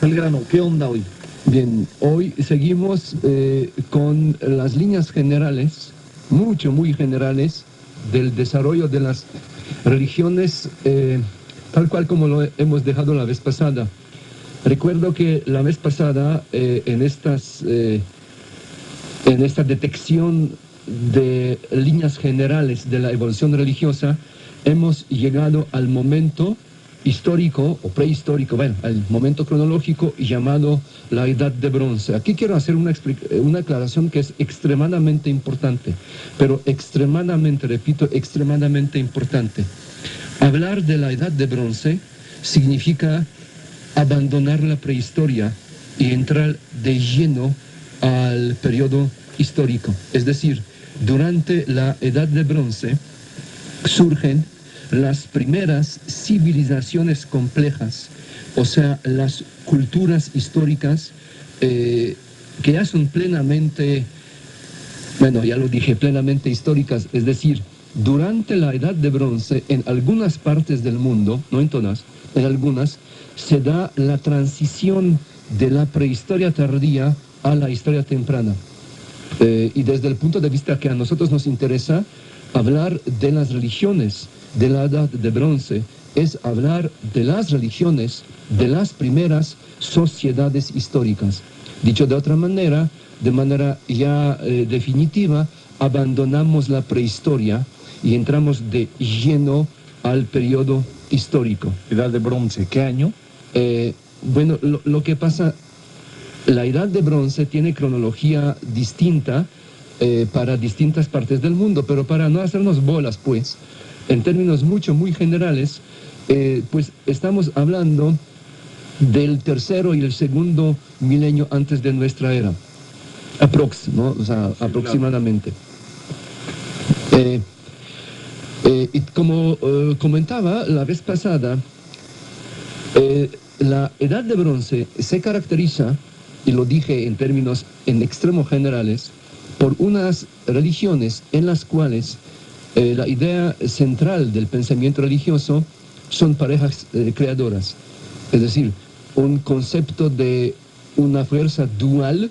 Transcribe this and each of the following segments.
Belgrano, ¿qué onda hoy? Bien, hoy seguimos con las líneas generales, muy generales, del desarrollo de las religiones, tal cual como lo hemos dejado la vez pasada. Recuerdo que la vez pasada, en esta detección de líneas generales de la evolución religiosa, hemos llegado al momento histórico o prehistórico, bueno, al momento cronológico llamado la Edad de Bronce. Aquí quiero hacer una aclaración que es extremadamente importante, pero extremadamente, repito, extremadamente importante. Hablar de la Edad de Bronce significa abandonar la prehistoria y entrar de lleno al periodo histórico. Es decir, durante la Edad de Bronce surgen las primeras civilizaciones complejas, o sea, las culturas históricas que ya son plenamente, bueno, ya lo dije, plenamente históricas, es decir, durante la Edad de Bronce, en algunas partes del mundo, no en todas, en algunas, se da la transición de la prehistoria tardía a la historia temprana. Y desde el punto de vista que a nosotros nos interesa, hablar de las religiones de la Edad de Bronce es hablar de las religiones de las primeras sociedades históricas. Dicho de otra manera, de manera ya definitiva, abandonamos la prehistoria y entramos de lleno al periodo histórico. Edad de Bronce, ¿qué año? Bueno, lo que pasa, la Edad de Bronce tiene cronología distinta para distintas partes del mundo, pero para no hacernos bolas, pues, en términos muy generales, pues estamos hablando del tercero y el segundo milenio antes de nuestra era. ¿no? O sea, sí, aproximadamente. Claro. Y como comentaba la vez pasada, la Edad de Bronce se caracteriza, y lo dije en términos en extremo generales, por unas religiones en las cuales la idea central del pensamiento religioso son parejas creadoras. Es decir, un concepto de una fuerza dual,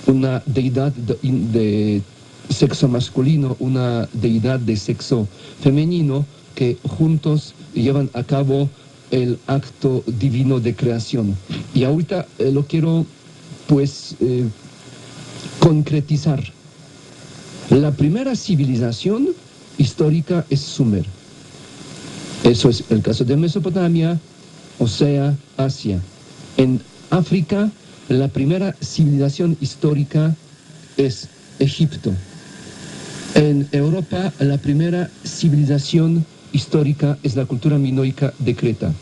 una deidad de sexo masculino, una deidad de sexo femenino, que juntos llevan a cabo el acto divino de creación. Y ahorita lo quiero, pues, concretizar. La primera civilización histórica es Sumer. Eso es el caso de Mesopotamia, o sea, Asia. En África, la primera civilización histórica es Egipto. En Europa, la primera civilización histórica es la cultura minoica de Creta.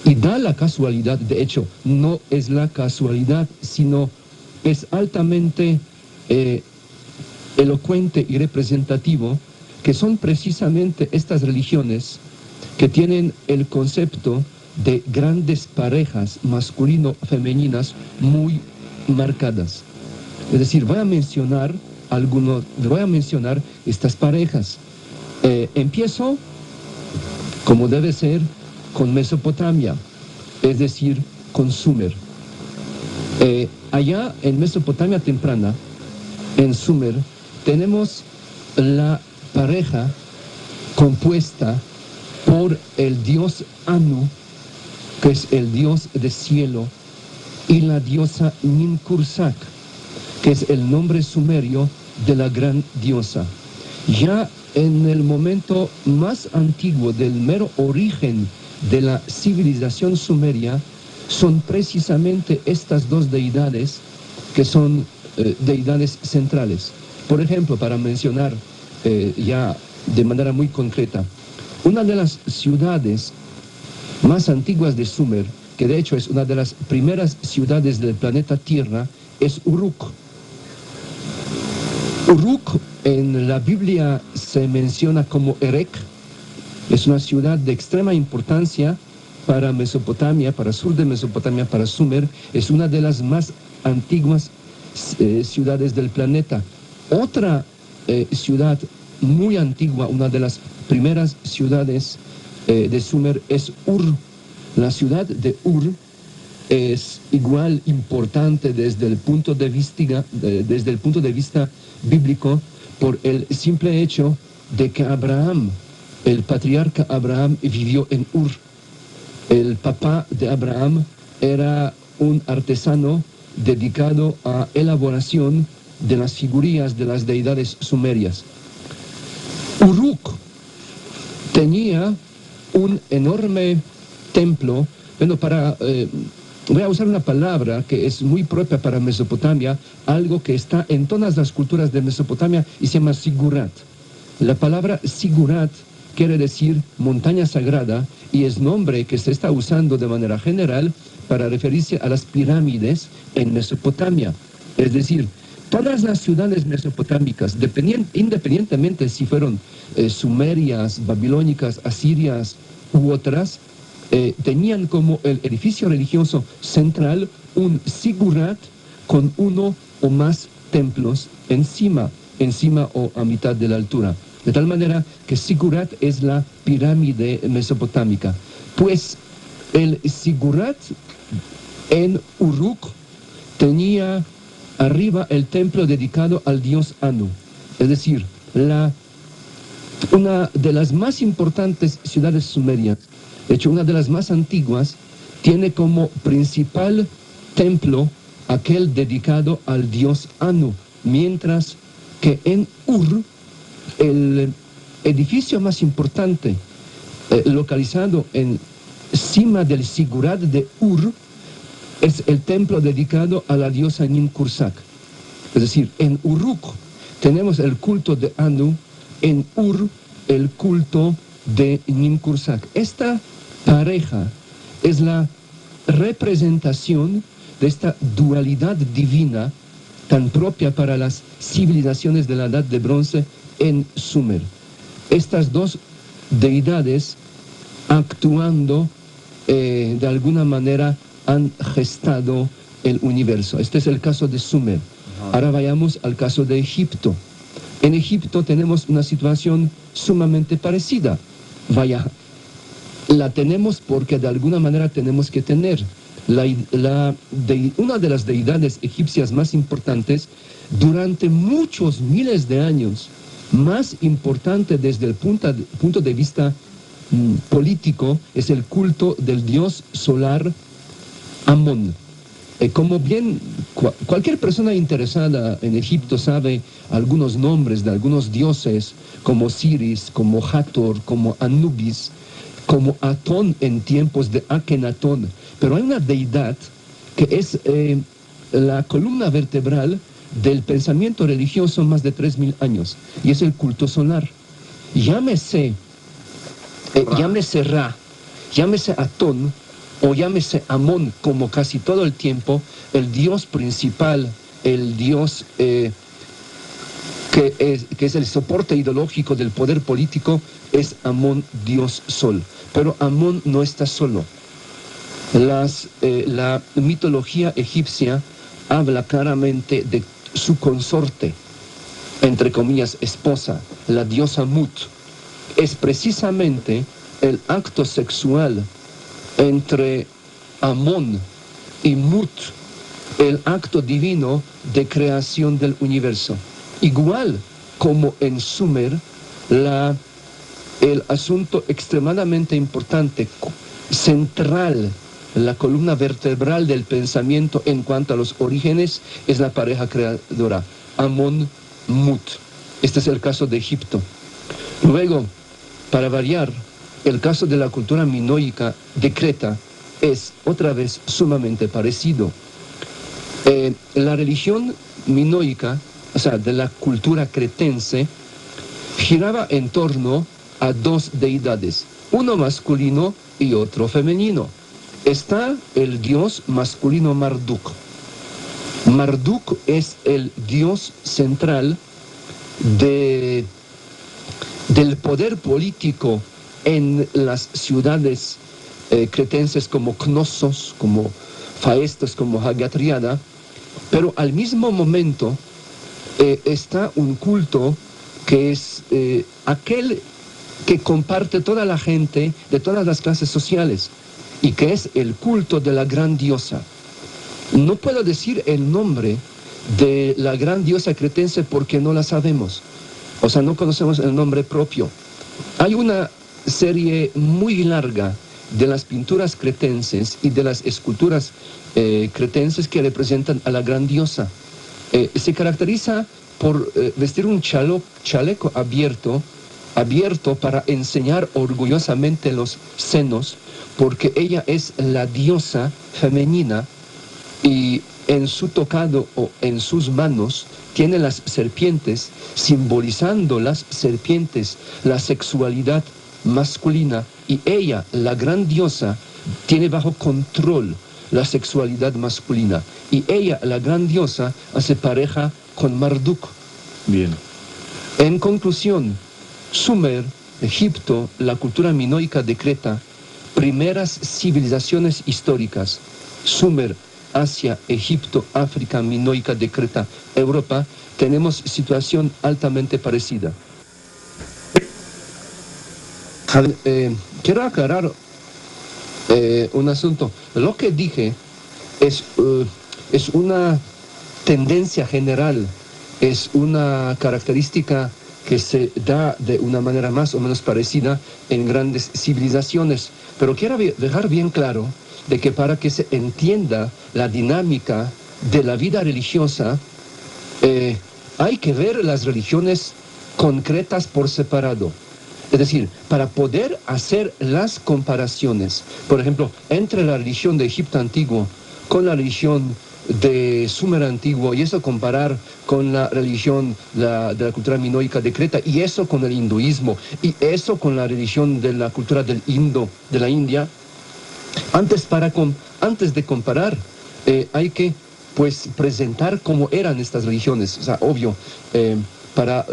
Y da la casualidad, de hecho, no es la casualidad, sino es altamente elocuente y representativo que son precisamente estas religiones que tienen el concepto de grandes parejas masculino-femeninas muy marcadas. Es decir, voy a mencionar estas parejas. Empiezo, como debe ser, con Mesopotamia, es decir, con Sumer. Allá en Mesopotamia temprana, en Sumer, tenemos la pareja compuesta por el dios Anu, que es el dios del cielo, y la diosa Ninkursak, que es el nombre sumerio de la gran diosa. Ya en el momento más antiguo del mero origen de la civilización sumeria, son precisamente estas dos deidades que son deidades centrales. Por ejemplo, para mencionar ya de manera muy concreta, una de las ciudades más antiguas de Sumer, que de hecho es una de las primeras ciudades del planeta Tierra, es Uruk. Uruk en la Biblia se menciona como Erek. Es una ciudad de extrema importancia para Mesopotamia, para el sur de Mesopotamia, para Sumer. Es una de las más antiguas ciudades del planeta. Otra ciudad muy antigua, una de las primeras ciudades de Sumer, es Ur. La ciudad de Ur es igual importante desde el punto de vista bíblico por el simple hecho de que Abraham, el patriarca Abraham, vivió en Ur. El papá de Abraham era un artesano dedicado a elaboración de las figurillas de las deidades sumerias. Uruk tenía un enorme templo. Bueno, voy a usar una palabra que es muy propia para Mesopotamia, algo que está en todas las culturas de Mesopotamia y se llama Sigurat. La palabra Sigurat quiere decir montaña sagrada y es nombre que se está usando de manera general para referirse a las pirámides en Mesopotamia. Es decir, todas las ciudades mesopotámicas, independientemente si fueron sumerias, babilónicas, asirias u otras, tenían como el edificio religioso central un sigurat con uno o más templos encima o a mitad de la altura. De tal manera que Sigurat es la pirámide mesopotámica. Pues el Sigurat en Uruk tenía arriba el templo dedicado al dios Anu. Es decir, una de las más importantes ciudades sumerias, de hecho una de las más antiguas, tiene como principal templo aquel dedicado al dios Anu, mientras que en Ur, el edificio más importante localizado encima del Sigurat de Ur es el templo dedicado a la diosa Ninkursak. Es decir, en Uruk tenemos el culto de Anu, en Ur el culto de Ninkursak. Esta pareja es la representación de esta dualidad divina tan propia para las civilizaciones de la Edad de Bronce en Sumer. Estas dos deidades actuando de alguna manera han gestado el universo. Este es el caso de Sumer. Ahora vayamos al caso de Egipto. En Egipto tenemos una situación sumamente parecida. La tenemos porque de alguna manera tenemos que tener. Una de las deidades egipcias más importantes durante muchos miles de años, más importante desde el punto de vista político, es el culto del dios solar Amón. Como bien cualquier persona interesada en Egipto sabe algunos nombres de algunos dioses como Osiris, como Hathor, como Anubis, como Atón en tiempos de Akenatón. Pero hay una deidad que es la columna vertebral del pensamiento religioso más de 3000 años, y es el culto solar. Llámese Ra, llámese Atón, o llámese Amón, como casi todo el tiempo, el dios principal, el dios que es el soporte ideológico del poder político, es Amón, dios Sol. Pero Amón no está solo. La mitología egipcia habla claramente de su consorte, entre comillas, esposa, la diosa Mut. Es precisamente el acto sexual entre Amón y Mut, el acto divino de creación del universo. Igual como en Sumer, el asunto extremadamente importante, central, la columna vertebral del pensamiento en cuanto a los orígenes, es la pareja creadora, Amón-Mut. Este es el caso de Egipto. Luego, para variar, el caso de la cultura minoica de Creta es otra vez sumamente parecido. La religión minoica, o sea, de la cultura cretense, giraba en torno a dos deidades, uno masculino y otro femenino. Está el dios masculino Marduk. Marduk es el dios central del poder político en las ciudades cretenses como Knossos, como Phaestos, como Hagatriada, pero al mismo momento está un culto que es aquel que comparte toda la gente de todas las clases sociales. y que es el culto de la gran diosa. No puedo decir el nombre de la gran diosa cretense porque no la sabemos. O sea, no conocemos el nombre propio. Hay una serie muy larga de las pinturas cretenses y de las esculturas cretenses que representan a la gran diosa. Se caracteriza por vestir un chaleco abierto para enseñar orgullosamente los senos, porque ella es la diosa femenina y en su tocado o en sus manos tiene las serpientes, simbolizando las serpientes, la sexualidad masculina, y ella, la gran diosa, tiene bajo control la sexualidad masculina, y ella, la gran diosa, hace pareja con Marduk. Bien. En conclusión, Sumer, Egipto, la cultura minoica de Creta, primeras civilizaciones históricas. Sumer, Asia, Egipto, África, minoica de Creta, Europa, tenemos situación altamente parecida. Quiero aclarar un asunto. Lo que dije es una tendencia general, es una característica que se da de una manera más o menos parecida en grandes civilizaciones. Pero quiero dejar bien claro de que para que se entienda la dinámica de la vida religiosa, hay que ver las religiones concretas por separado. Es decir, para poder hacer las comparaciones, por ejemplo, entre la religión de Egipto antiguo con la religión de Sumer antiguo, y eso comparar con la religión de la cultura minoica de Creta, y eso con el hinduismo, y eso con la religión de la cultura del de la India, antes de comparar, hay que pues presentar cómo eran estas religiones. O sea, obvio, para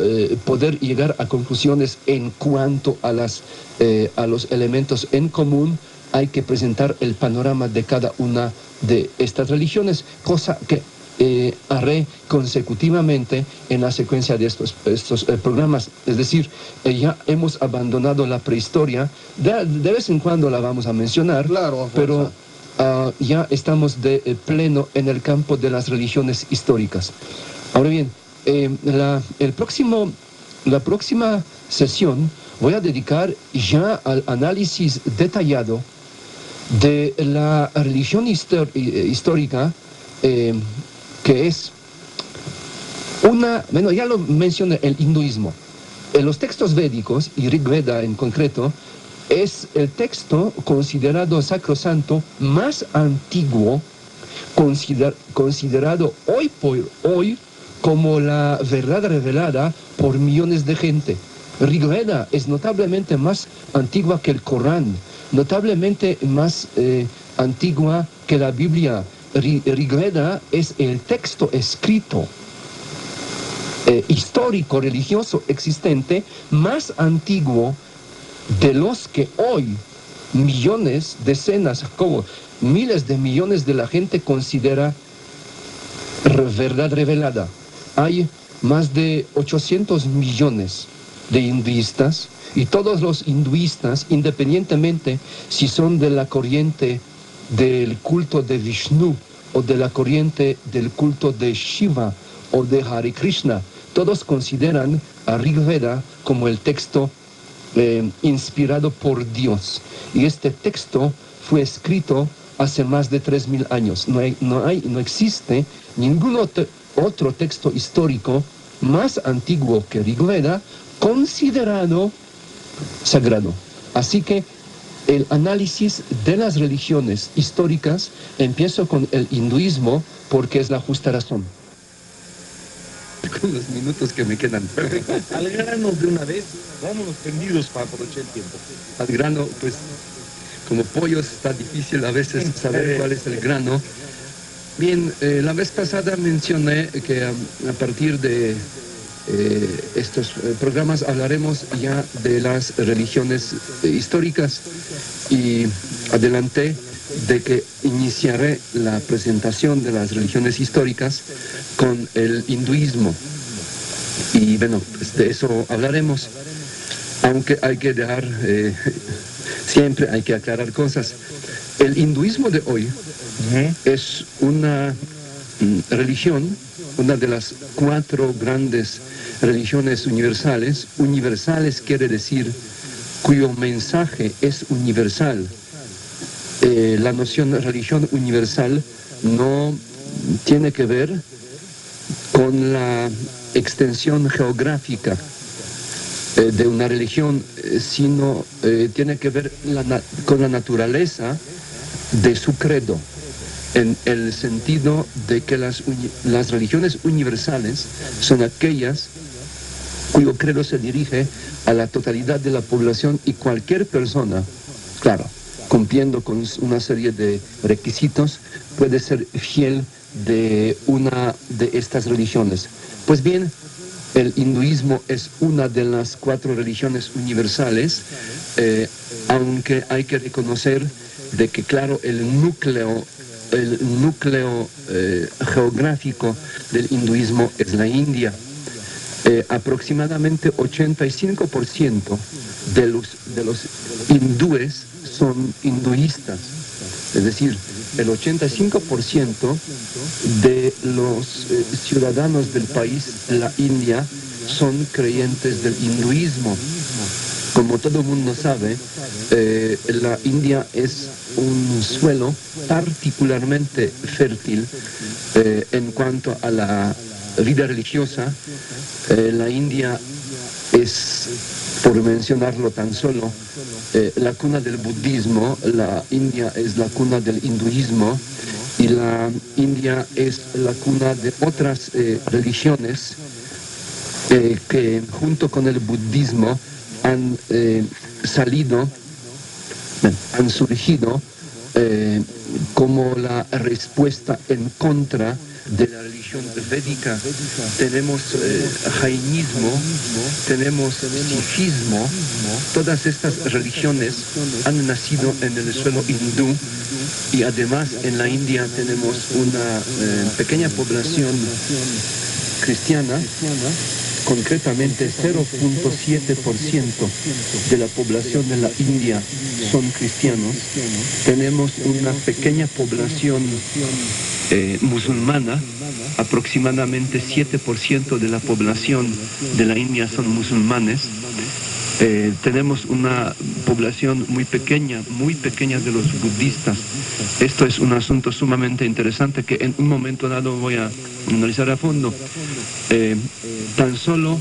poder llegar a conclusiones en cuanto a los elementos en común, hay que presentar el panorama de cada una de estas religiones, cosa que haré consecutivamente en la secuencia de estos programas. Es decir, ya hemos abandonado la prehistoria, de vez en cuando la vamos a mencionar, claro, pero ya estamos de pleno en el campo de las religiones históricas. Ahora bien, la próxima sesión voy a dedicar ya al análisis detallado de la religión histórica, que es bueno, ya lo mencioné, el hinduismo. En los textos védicos, y Rig Veda en concreto, es el texto considerado sacrosanto más antiguo, considerado hoy por hoy como la verdad revelada por millones de gente. Rig Veda es notablemente más antigua que el Corán, notablemente más antigua que la Biblia. Rig Veda es el texto escrito histórico religioso existente más antiguo de los que hoy millones, decenas, como miles de millones de la gente considera verdad revelada. Hay más de 800 millones de hinduistas, y todos los hinduistas, independientemente si son de la corriente del culto de Vishnu o de la corriente del culto de Shiva o de Hare Krishna, todos consideran a Rig Veda como el texto inspirado por Dios. Y este texto fue escrito hace más de 3000 años. No existe ningún otro texto histórico más antiguo que Rig Veda considerado sagrado. Así que el análisis de las religiones históricas, empiezo con el hinduismo porque es la justa razón. Con los minutos que me quedan. Al grano de una vez, vámonos tendidos para aprovechar el tiempo. Al grano, pues, como pollos está difícil a veces saber cuál es el grano. Bien, la vez pasada mencioné que a partir de estos programas hablaremos ya de las religiones históricas, y adelanté de que iniciaré la presentación de las religiones históricas con el hinduismo, y bueno, pues de eso hablaremos, aunque hay que dejar siempre hay que aclarar cosas. El hinduismo de hoy es una religión, una de las 4 grandes religiones universales. Universales quiere decir cuyo mensaje es universal. La noción de religión universal no tiene que ver con la extensión geográfica de una religión, sino tiene que ver con la naturaleza de su credo, en el sentido de que las religiones universales son aquellas cuyo credo se dirige a la totalidad de la población y cualquier persona, claro, cumpliendo con una serie de requisitos, puede ser fiel de una de estas religiones. Pues bien, el hinduismo es una de las 4 religiones universales, aunque hay que reconocer de que, claro, el núcleo geográfico del hinduismo es la India. Aproximadamente 85% de los hindúes son hinduistas, es decir, el 85% de los ciudadanos del país, la India, son creyentes del hinduismo. Como todo el mundo sabe, la India es un suelo particularmente fértil en cuanto a la vida religiosa. La India es, por mencionarlo tan solo, la cuna del budismo, la India es la cuna del hinduismo y la India es la cuna de otras religiones que junto con el budismo han surgido como la respuesta en contra de la religión védica. Tenemos jainismo, tenemos sifismo, todas estas religiones han nacido en el suelo hindú y además en la India tenemos una pequeña población cristiana. Concretamente 0.7% de la población de la India son cristianos. Tenemos una pequeña población musulmana, aproximadamente 7% de la población de la India son musulmanes. Tenemos una población muy pequeña de los budistas. Esto es un asunto sumamente interesante que en un momento dado voy a analizar a fondo. Tan solo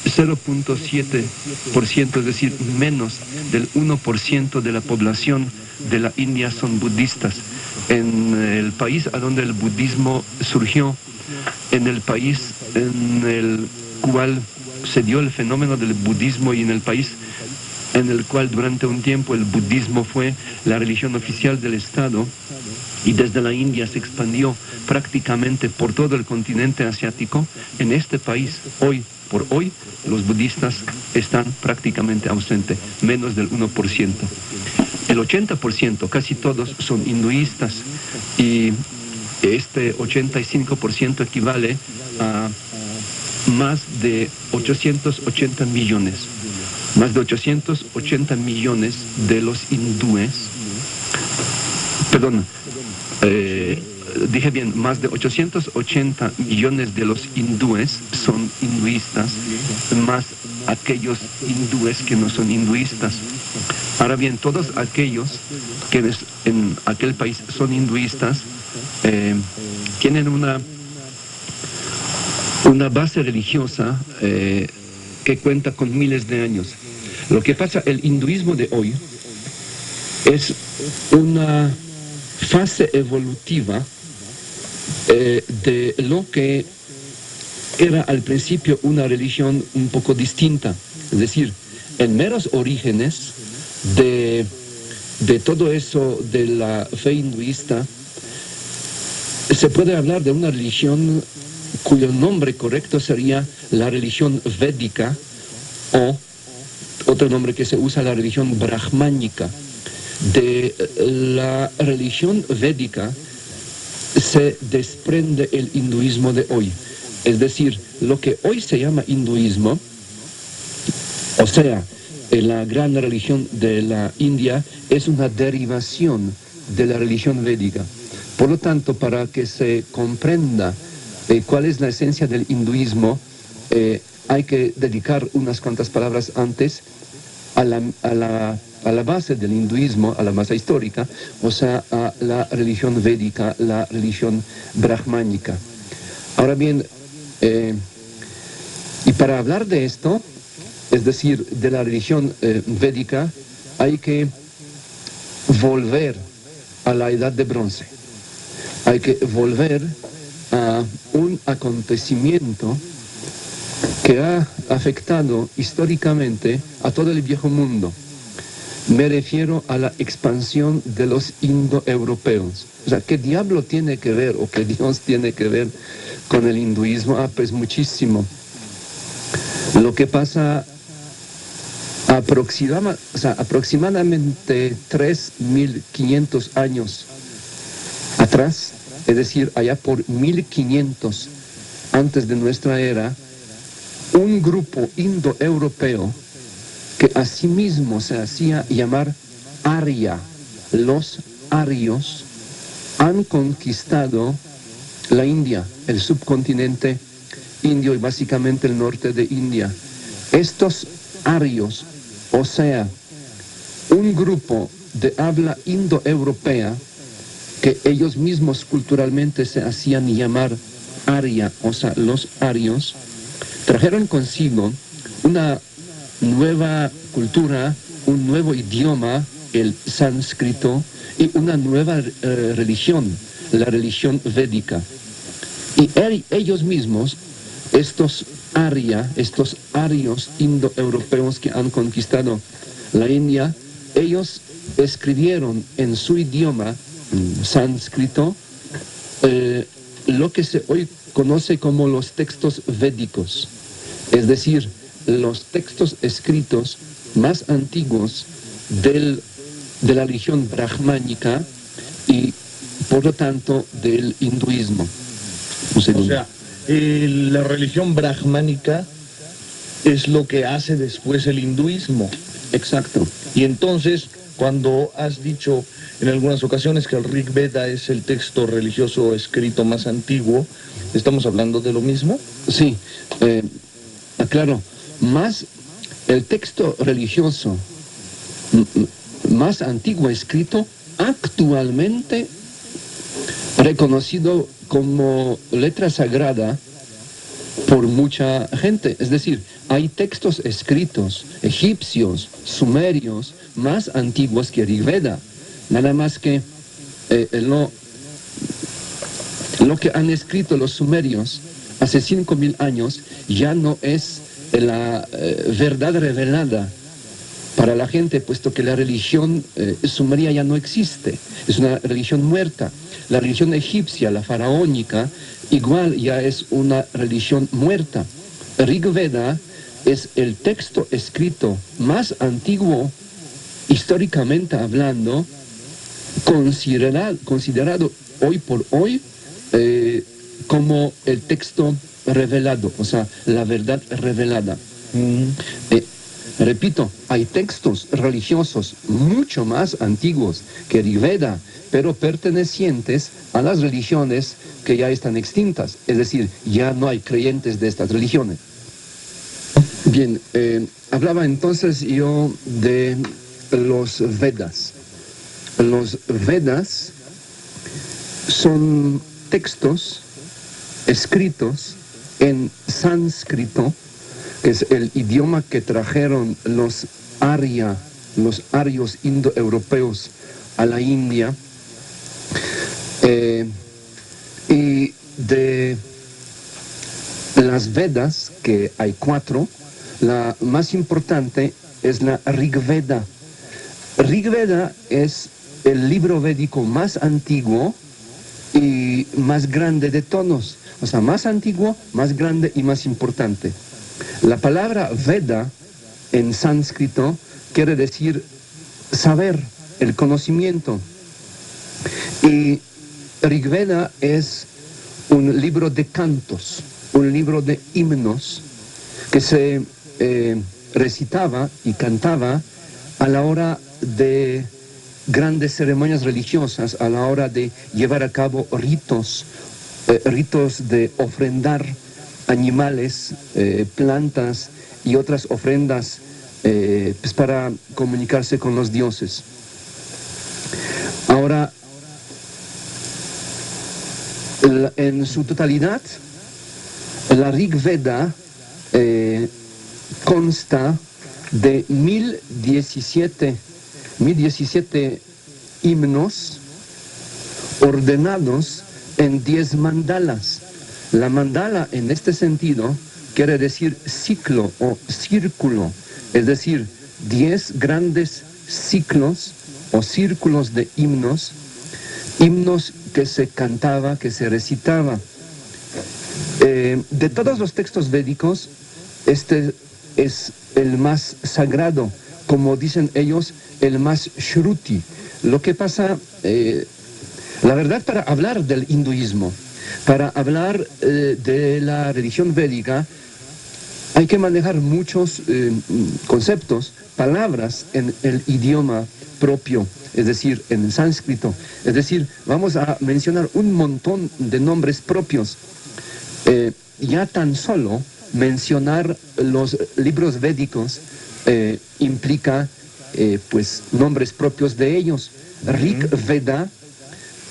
0.7%, es decir, menos del 1% de la población de la India son budistas. En el país a donde el budismo surgió, en el país en el cual se dio el fenómeno del budismo y en el país en el cual durante un tiempo el budismo fue la religión oficial del Estado y desde la India se expandió prácticamente por todo el continente asiático, en este país hoy por hoy los budistas están prácticamente ausentes, menos del 1%. El 80%, casi todos, son hinduistas y este 85% equivale a más de 880 millones. Más de 880 millones de los hindúes, perdón, dije bien, más de 880 millones de los hindúes son hinduistas, más aquellos hindúes que no son hinduistas. Ahora bien, todos aquellos que en aquel país son hinduistas tienen una base religiosa que cuenta con miles de años. Lo que pasa, el hinduismo de hoy es una fase evolutiva de lo que era al principio una religión un poco distinta. Es decir, en meros orígenes de todo eso de la fe hinduista, se puede hablar de una religión cuyo nombre correcto sería la religión védica, o otro nombre que se usa, la religión brahmánica. De la religión védica se desprende el hinduismo de hoy. Es decir, lo que hoy se llama hinduismo, o sea, la gran religión de la India, es una derivación de la religión védica. Por lo tanto, para que se comprenda cuál es la esencia del hinduismo, hay que dedicar unas cuantas palabras antes a la base del hinduismo, a la base histórica, o sea, a la religión védica, la religión brahmánica. Ahora bien, y para hablar de esto, es decir, de la religión védica, hay que volver a la edad de bronce. Hay que volver a un acontecimiento que ha afectado históricamente a todo el viejo mundo. Me refiero a la expansión de los indoeuropeos. O sea, ¿qué diablo tiene que ver o qué Dios tiene que ver con el hinduismo? Ah, pues muchísimo. Lo que pasa aproximadamente 3.500 años atrás, es decir, allá por 1500 antes de nuestra era, un grupo indoeuropeo que asimismo se hacía llamar Arya, los arios, han conquistado la India, el subcontinente indio y básicamente el norte de India. Estos arios, o sea, un grupo de habla indoeuropea que ellos mismos culturalmente se hacían llamar Arya, o sea, los arios, trajeron consigo una nueva cultura, un nuevo idioma, el sánscrito, y una nueva religión, la religión védica. Y ellos mismos, estos Arya, estos arios indoeuropeos que han conquistado la India, ellos escribieron en su idioma sánscrito lo que se hoy conoce como los textos védicos, es decir, los textos escritos más antiguos de la religión brahmánica y por lo tanto del hinduismo. O sea, la religión brahmánica es lo que hace después el hinduismo. Exacto. Y entonces, cuando has dicho en algunas ocasiones que el Rig Veda es el texto religioso escrito más antiguo, ¿estamos hablando de lo mismo? Sí, claro, más el texto religioso más antiguo escrito actualmente reconocido como letra sagrada por mucha gente. Es decir, hay textos escritos egipcios, sumerios, más antiguos que Rig Veda. Nada más que lo que han escrito los sumerios hace 5000 años ya no es la verdad revelada para la gente, puesto que la religión sumeria ya no existe, es una religión muerta. La religión egipcia, la faraónica, igual ya es una religión muerta. Rig Veda es el texto escrito más antiguo, históricamente hablando, considerado hoy por hoy como el texto revelado, o sea, la verdad revelada. Repito, hay textos religiosos mucho más antiguos que Rig Veda, pero pertenecientes a las religiones que ya están extintas, es decir, ya no hay creyentes de estas religiones. Bien, hablaba entonces yo de los Vedas. Los Vedas son textos escritos en sánscrito, que es el idioma que trajeron los arios indoeuropeos a la India, y de las Vedas, que hay 4, la más importante es la Rig Veda. Rig Veda es el libro védico más antiguo y más grande de todos, o sea, más antiguo, más grande y más importante. La palabra Veda en sánscrito quiere decir saber, el conocimiento. Y Rig Veda es un libro de cantos, un libro de himnos que se recitaba y cantaba a la hora de grandes ceremonias religiosas a la hora de llevar a cabo ritos de ofrendar animales, plantas y otras ofrendas pues para comunicarse con los dioses. Ahora, en su totalidad, la Rig Veda consta de 1017 himnos ordenados en 10 mandalas. La mandala en este sentido quiere decir ciclo o círculo, es decir, 10 grandes ciclos o círculos de himnos que se cantaba, que se recitaba. De todos los textos védicos, este es el más sagrado, como dicen ellos, el más shruti. Lo que pasa, la verdad, para hablar del hinduismo, para hablar de la religión védica, hay que manejar muchos conceptos, palabras en el idioma propio, es decir, en sánscrito. Es decir, vamos a mencionar un montón de nombres propios. Ya tan solo mencionar los libros védicos implica pues nombres propios de ellos. Rig Veda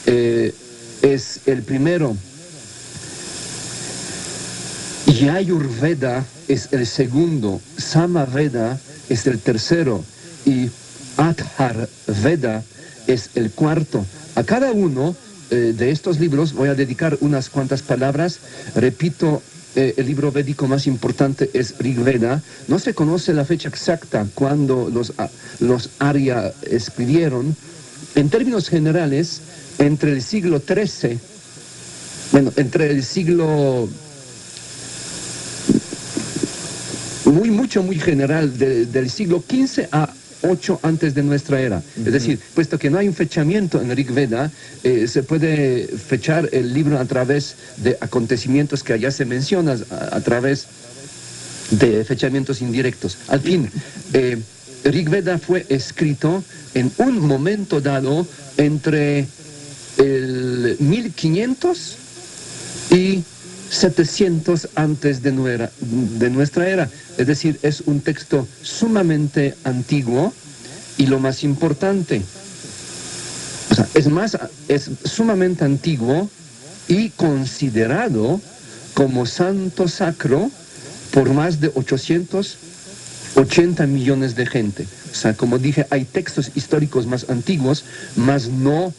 es el primero. Yajurveda es el segundo, Samaveda es el tercero y Adhar Veda es el cuarto. A cada uno de estos libros voy a dedicar unas cuantas palabras. Repito, el libro védico más importante es Rig Veda. No se conoce la fecha exacta cuando los Arya escribieron. En términos generales, entre el siglo XIII, entre el siglo muy general del siglo XV a 8 antes de nuestra era. Es decir, puesto que no hay un fechamiento en Rig Veda, se puede fechar el libro a través de acontecimientos que allá se mencionan, a través de fechamientos indirectos. Al fin, Rig Veda fue escrito en un momento dado entre el 1500 y 700 antes de nuestra era. Es decir, es un texto sumamente antiguo y lo más importante, o sea, es sumamente antiguo y considerado como santo sacro por más de 880 millones de gente. O sea, como dije, hay textos históricos más antiguos, más no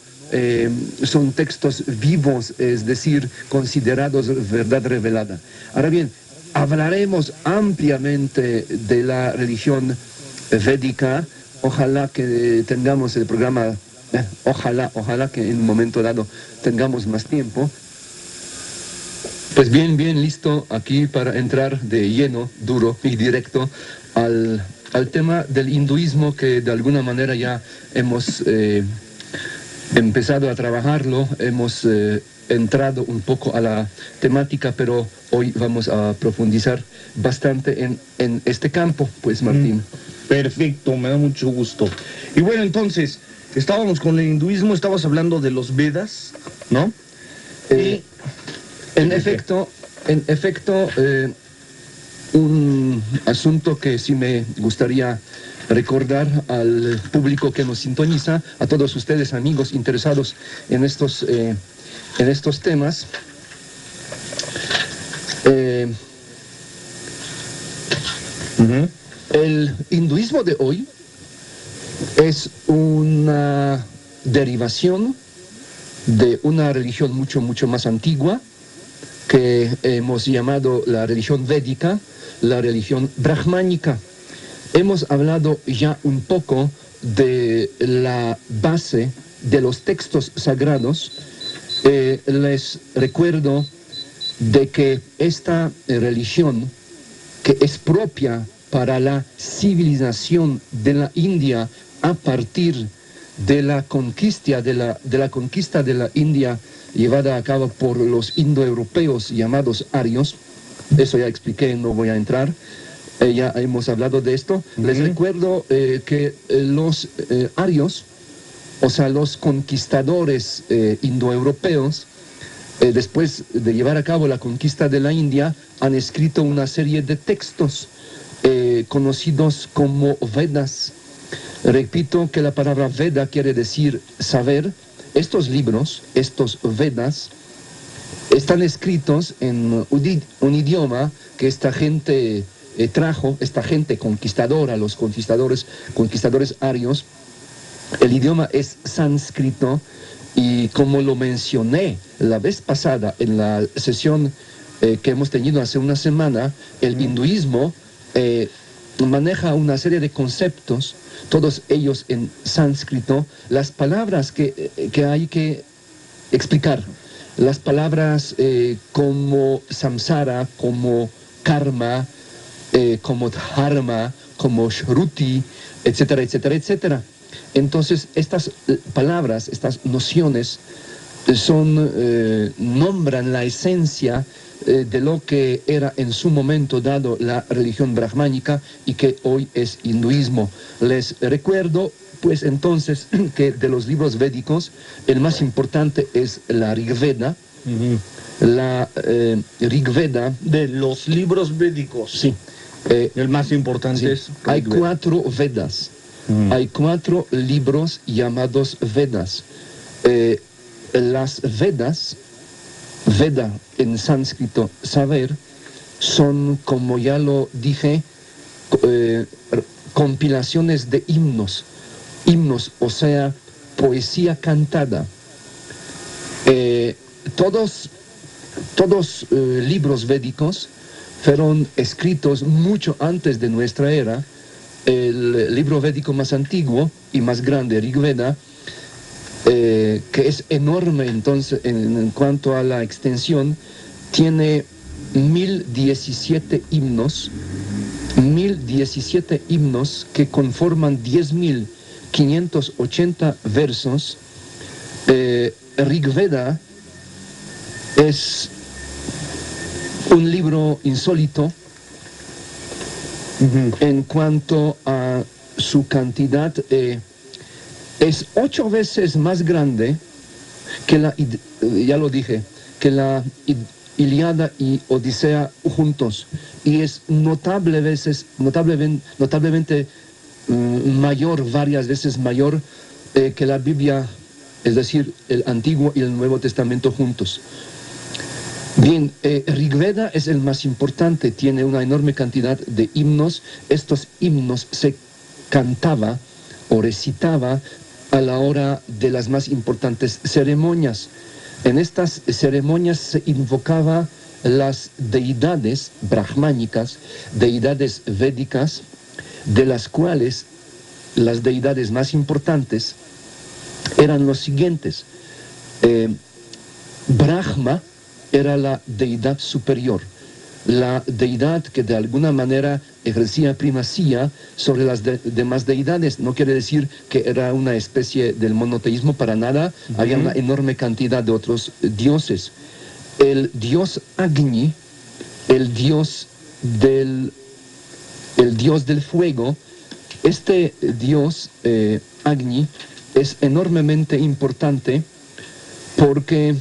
son textos vivos, es decir, considerados verdad revelada. Ahora bien, hablaremos ampliamente de la religión védica. Ojalá que tengamos el programa, ojalá que en un momento dado tengamos más tiempo. Pues bien listo aquí para entrar de lleno, duro y directo al tema del hinduismo, que de alguna manera ya hemos empezado a trabajarlo, hemos entrado un poco a la temática, pero hoy vamos a profundizar bastante en este campo, pues, Martín. Perfecto, me da mucho gusto. Y bueno, entonces, estábamos con el hinduismo, estabas hablando de los Vedas, ¿no? En efecto, un asunto que sí me gustaría recordar al público que nos sintoniza, a todos ustedes, amigos interesados en estos temas. El hinduismo de hoy es una derivación de una religión mucho más antigua, que hemos llamado la religión védica, la religión brahmánica. Hemos hablado ya un poco de la base de los textos sagrados. Les recuerdo de que esta religión, que es propia para la civilización de la India a partir de la conquista de la India llevada a cabo por los indoeuropeos llamados arios, eso ya expliqué, no voy a entrar. Ya hemos hablado de esto. Les recuerdo que los arios o sea, los conquistadores indoeuropeos, después de llevar a cabo la conquista de la India, han escrito una serie de textos conocidos como Vedas. Repito que la palabra Veda quiere decir saber. Estos libros, estos Vedas, están escritos en un idioma que esta gente trajo, esta gente conquistadora, los conquistadores arios. El idioma es sánscrito y, como lo mencioné la vez pasada en la sesión que hemos tenido hace una semana, el hinduismo maneja una serie de conceptos, todos ellos en sánscrito. Las palabras que hay que explicar, las palabras como samsara, como karma, como dharma, como shruti, etcétera, etcétera, etcétera. Entonces, estas palabras, estas nociones, nombran la esencia de lo que era en su momento dado la religión brahmánica y que hoy es hinduismo. Les recuerdo, pues entonces, que de los libros védicos, el más importante es la Rig Veda. La Rig Veda. De los libros védicos. Sí. El más importante sí, es... Hay 4 Vedas. Hay 4 libros llamados Vedas. Las Vedas, Veda en sánscrito, saber, son, como ya lo dije, compilaciones de himnos, o sea, poesía cantada. Todos libros védicos fueron escritos mucho antes de nuestra era. El libro védico más antiguo y más grande, Rig Veda, que es enorme entonces en cuanto a la extensión, tiene 1017 himnos, 1017 himnos que conforman 10.580 versos. Rig Veda es un libro insólito en cuanto a su cantidad. Es 8 veces más grande que ya lo dije, que la Ilíada y Odisea juntos, y es notablemente mayor, varias veces mayor que la Biblia, es decir, el Antiguo y el Nuevo Testamento juntos. Bien, Rig Veda es el más importante, tiene una enorme cantidad de himnos. Estos himnos se cantaba o recitaba a la hora de las más importantes ceremonias. En estas ceremonias se invocaba las deidades brahmánicas, deidades védicas, de las cuales las deidades más importantes eran los siguientes. Brahma era la deidad superior, la deidad que de alguna manera ejercía primacía sobre las demás deidades. No quiere decir que era una especie del monoteísmo, para nada. Había una enorme cantidad de otros dioses. El dios Agni, el dios del fuego, este dios Agni es enormemente importante porque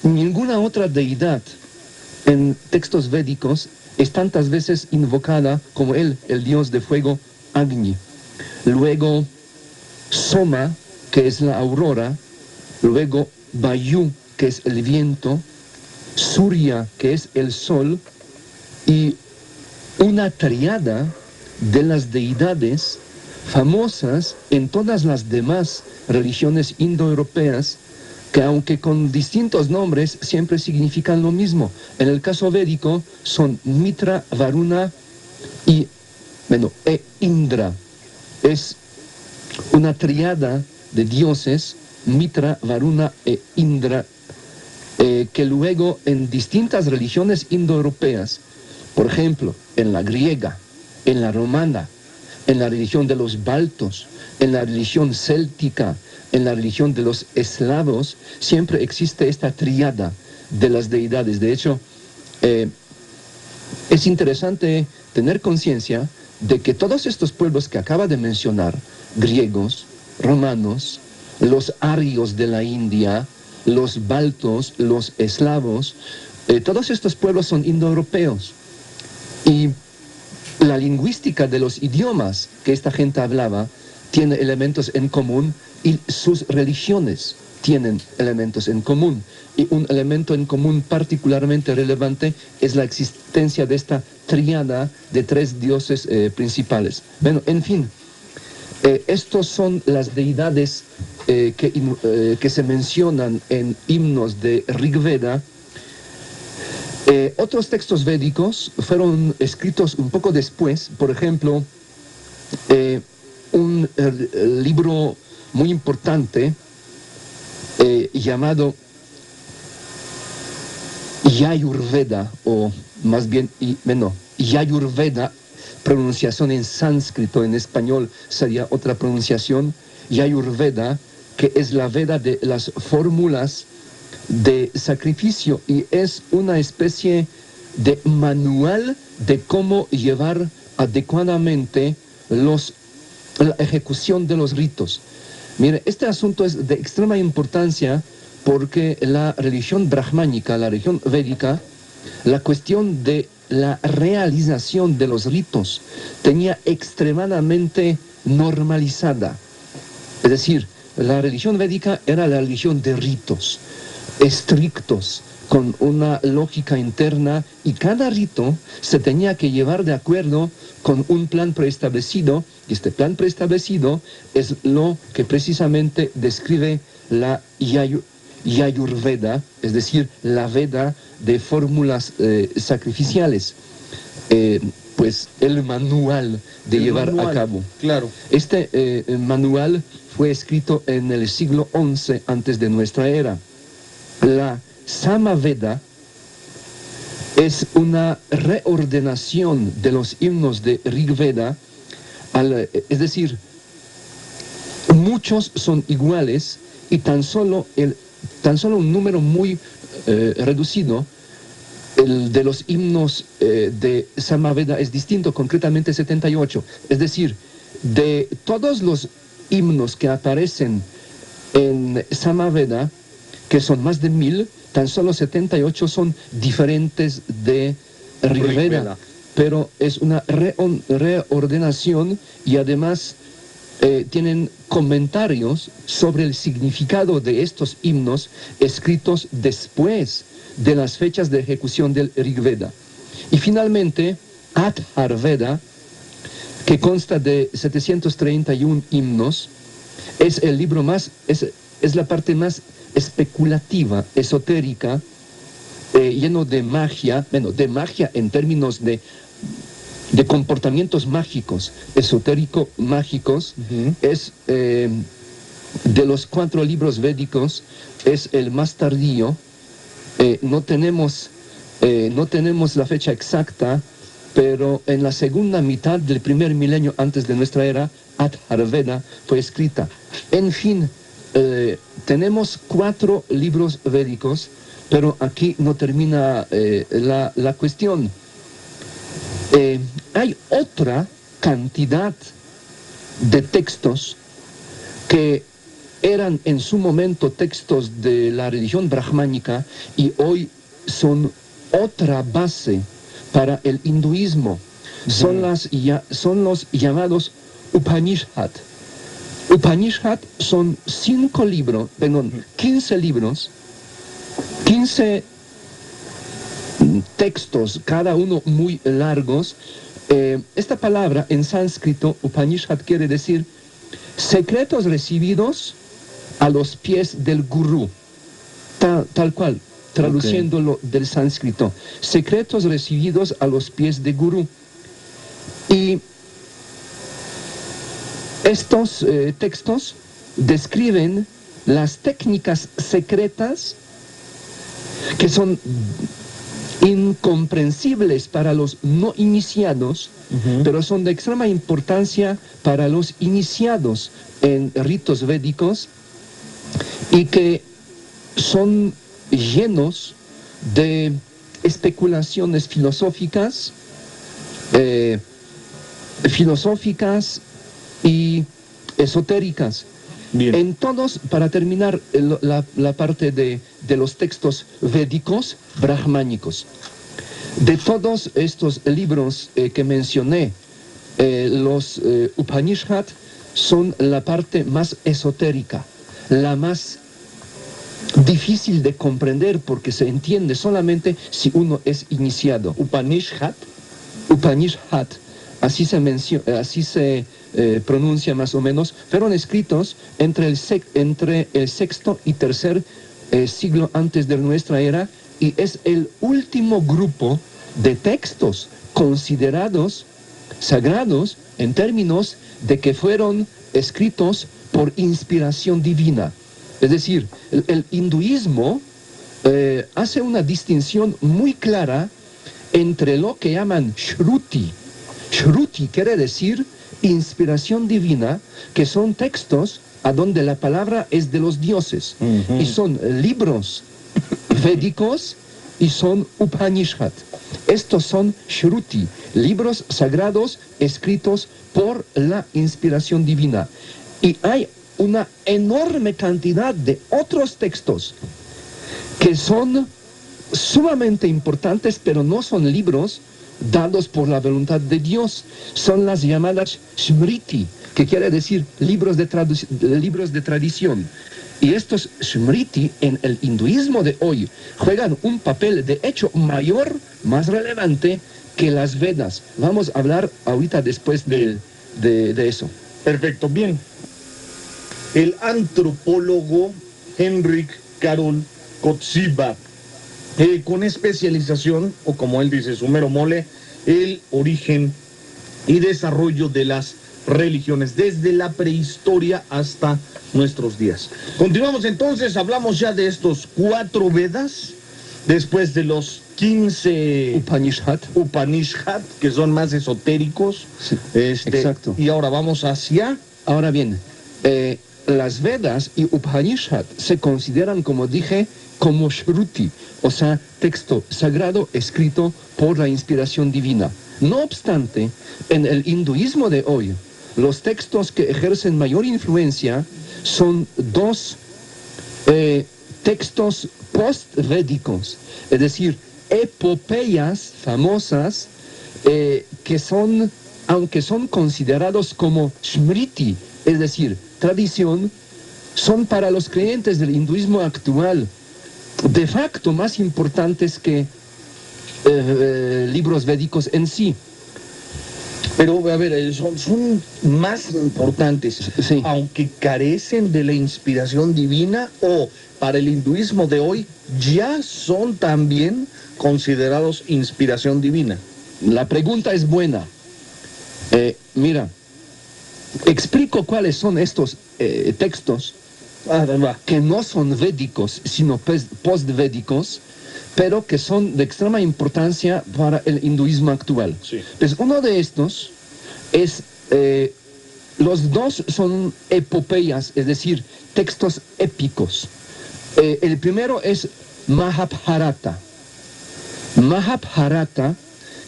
ninguna otra deidad en textos védicos es tantas veces invocada como él, el dios de fuego Agni. Luego Soma, que es la aurora. Luego Vayu, que es el viento. Surya, que es el sol. Y una triada de las deidades famosas en todas las demás religiones indoeuropeas, que aunque con distintos nombres siempre significan lo mismo. En el caso védico son Mitra, Varuna e Indra. Es una triada de dioses, Mitra, Varuna e Indra, que luego en distintas religiones indoeuropeas, por ejemplo, en la griega, en la romana, en la religión de los baltos, en la religión céltica, en la religión de los eslavos, siempre existe esta tríada de las deidades. De hecho, es interesante tener conciencia de que todos estos pueblos que acaba de mencionar, griegos, romanos, los arios de la India, los baltos, los eslavos, todos estos pueblos son indoeuropeos. Y la lingüística de los idiomas que esta gente hablaba tiene elementos en común y sus religiones tienen elementos en común. Y un elemento en común particularmente relevante es la existencia de esta tríada de tres dioses principales. Bueno, en fin, estos son las deidades que se mencionan en himnos de Rigveda. Otros textos védicos fueron escritos un poco después, por ejemplo, un libro muy importante llamado Yayurveda, o más bien, Yayurveda, pronunciación en sánscrito, en español sería otra pronunciación, Yayurveda, que es la Veda de las fórmulas de sacrificio y es una especie de manual de cómo llevar adecuadamente la ejecución de los ritos. Mire, este asunto es de extrema importancia porque la religión brahmánica, la religión védica, la cuestión de la realización de los ritos tenía extremadamente normalizada. Es decir, la religión védica era la religión de ritos estrictos, con una lógica interna, y cada rito se tenía que llevar de acuerdo con un plan preestablecido, y este plan preestablecido es lo que precisamente describe la Yayurveda, es decir, la Veda de fórmulas sacrificiales, pues el manual de llevar a cabo. Claro. Este manual fue escrito en el siglo XI antes de nuestra era. La Samaveda es una reordenación de los himnos de Rigveda, es decir, muchos son iguales y tan solo un número muy reducido, el de los himnos de Samaveda, es distinto, concretamente 78. Es decir, de todos los himnos que aparecen en Samaveda, que son más de 1000, tan solo 78 son diferentes de Rigveda. Pero es una reordenación y además tienen comentarios sobre el significado de estos himnos escritos después de las fechas de ejecución del Rigveda. Y finalmente, Atharveda, que consta de 731 himnos, es el libro más, es la parte más especulativa, esotérica, lleno de magia, de magia en términos de comportamientos mágicos, esotérico-mágicos. Es de los 4 libros védicos, es el más tardío. No tenemos la fecha exacta, pero en la segunda mitad del primer milenio antes de nuestra era, Atharveda fue escrita. En fin, tenemos 4 libros védicos, pero aquí no termina la cuestión. Hay otra cantidad de textos que eran en su momento textos de la religión brahmánica y hoy son otra base para el hinduismo. Son los llamados Upanishad. Upanishad son 15 libros, 15 textos, cada uno muy largos. Esta palabra en sánscrito, Upanishad, quiere decir secretos recibidos a los pies del gurú, tal cual, traduciéndolo del sánscrito. Secretos recibidos a los pies del gurú. Y estos textos describen las técnicas secretas que son incomprensibles para los no iniciados, pero son de extrema importancia para los iniciados en ritos védicos y que son llenos de especulaciones filosóficas y esotéricas. Bien. En todos, para terminar la parte de los textos védicos brahmánicos, de todos estos libros que mencioné, los Upanishad son la parte más esotérica, la más difícil de comprender porque se entiende solamente si uno es iniciado. Upanishad. Upanishad, así se pronuncia más o menos, fueron escritos entre el sexto y tercer siglo antes de nuestra era y es el último grupo de textos considerados sagrados en términos de que fueron escritos por inspiración divina. Es decir, el hinduismo hace una distinción muy clara entre lo que llaman Shruti. Shruti quiere decir inspiración divina, que son textos a donde la palabra es de los dioses. Y son libros védicos y son Upanishad. Estos son Shruti, libros sagrados escritos por la inspiración divina. Y hay una enorme cantidad de otros textos que son sumamente importantes, pero no son libros dados por la voluntad de Dios. Son las llamadas Smriti, que quiere decir libros de tradición. Y estos Smriti en el hinduismo de hoy juegan un papel de hecho mayor, más relevante que las Vedas. Vamos a hablar ahorita después de eso. Perfecto, bien. El antropólogo Henrik Karol Kotsiba, con especialización, o como él dice, su mero mole, el origen y desarrollo de las religiones, desde la prehistoria hasta nuestros días. Continuamos entonces, hablamos ya de estos 4 Vedas, después de los 15 Upanishad, que son más esotéricos. Sí, exacto. Y ahora vamos hacia... Ahora bien, las Vedas y Upanishad se consideran, como dije, como Shruti, o sea, texto sagrado escrito por la inspiración divina. No obstante, en el hinduismo de hoy, los textos que ejercen mayor influencia son 2 textos post-védicos, es decir, epopeyas famosas que son, aunque son considerados como Smriti, es decir, tradición, son para los creyentes del hinduismo actual de facto más importantes que libros védicos en sí. Pero, a ver, son más importantes, Sí. aunque carecen de la inspiración divina, o para el hinduismo de hoy ya son también considerados inspiración divina. La pregunta es buena. Mira, explico cuáles son estos textos que no son védicos, sino post-védicos, pero que son de extrema importancia para el hinduismo actual. Sí. Pues uno de estos es, los 2 son epopeyas, es decir, textos épicos. El primero es Mahabharata. Mahabharata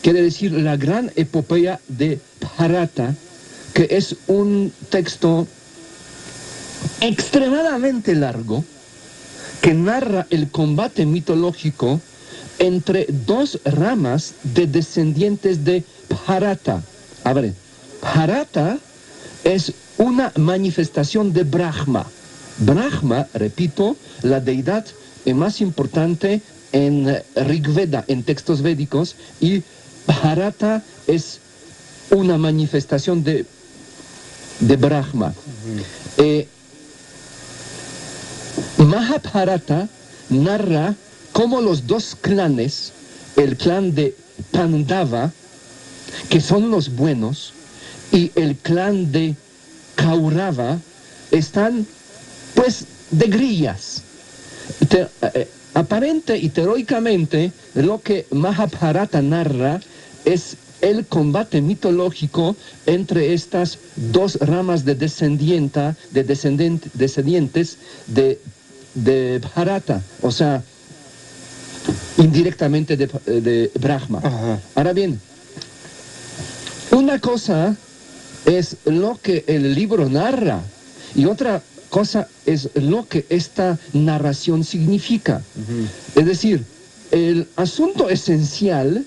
quiere decir la gran epopeya de Bharata, que es un texto extremadamente largo que narra el combate mitológico entre 2 ramas de descendientes de Bharata. A ver, Bharata es una manifestación de Brahma. Brahma, repito, la deidad más importante en Rig Veda, en textos védicos, y Bharata es una manifestación de Brahma. Mahabharata narra cómo los 2 clanes, el clan de Pandava, que son los buenos, y el clan de Kaurava, están pues de grillas. Aparente y teóricamente, lo que Mahabharata narra es el combate mitológico entre estas 2 ramas de descendientes de Bharata, o sea, indirectamente de Brahma. Ajá. Ahora bien, una cosa es lo que el libro narra y otra cosa es lo que esta narración significa. Es decir, el asunto esencial,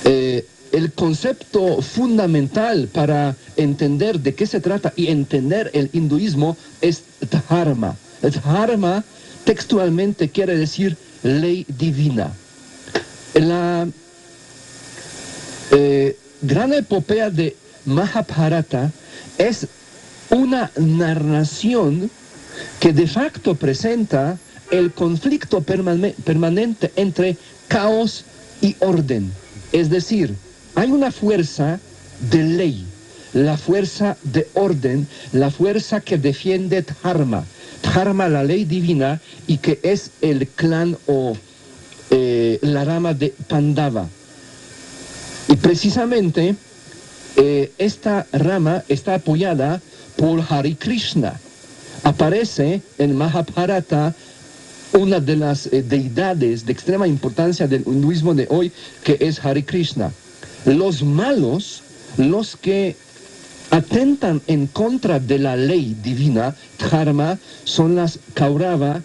el concepto fundamental para entender de qué se trata y entender el hinduismo es dharma. Dharma textualmente quiere decir ley divina. La gran epopea de Mahabharata es una narración que de facto presenta el conflicto permanente entre caos y orden. Es decir, hay una fuerza de ley, la fuerza de orden, la fuerza que defiende Dharma. Dharma, la ley divina, y que es el clan o la rama de Pandava. Y precisamente esta rama está apoyada por Hare Krishna. Aparece en Mahabharata una de las deidades de extrema importancia del hinduismo de hoy, que es Hare Krishna. Los malos, los que atentan en contra de la ley divina, Dharma, son las Kaurava